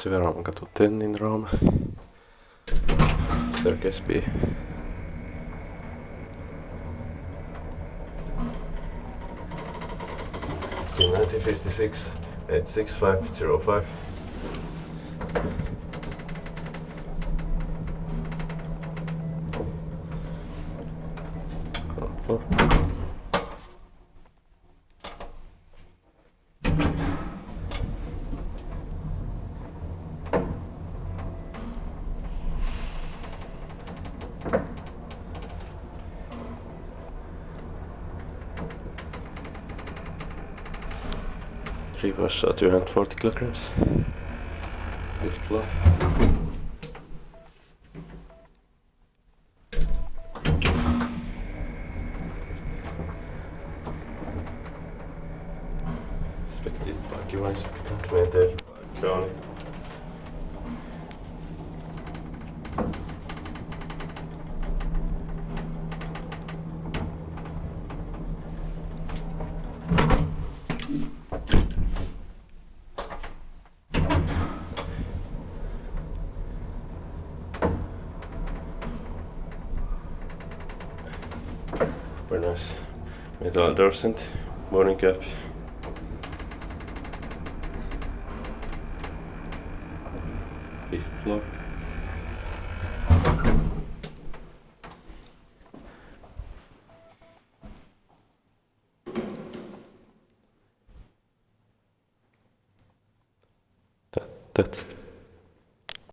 Syväraumankatu 10 in Rauma. Staircase B. In 1956, 86505. Reverse 240 kilograms. Fifth floor. Inspected by QI inspector. Maintained by Kone. Very nice metal doors and morning cap. Fifth floor. That's the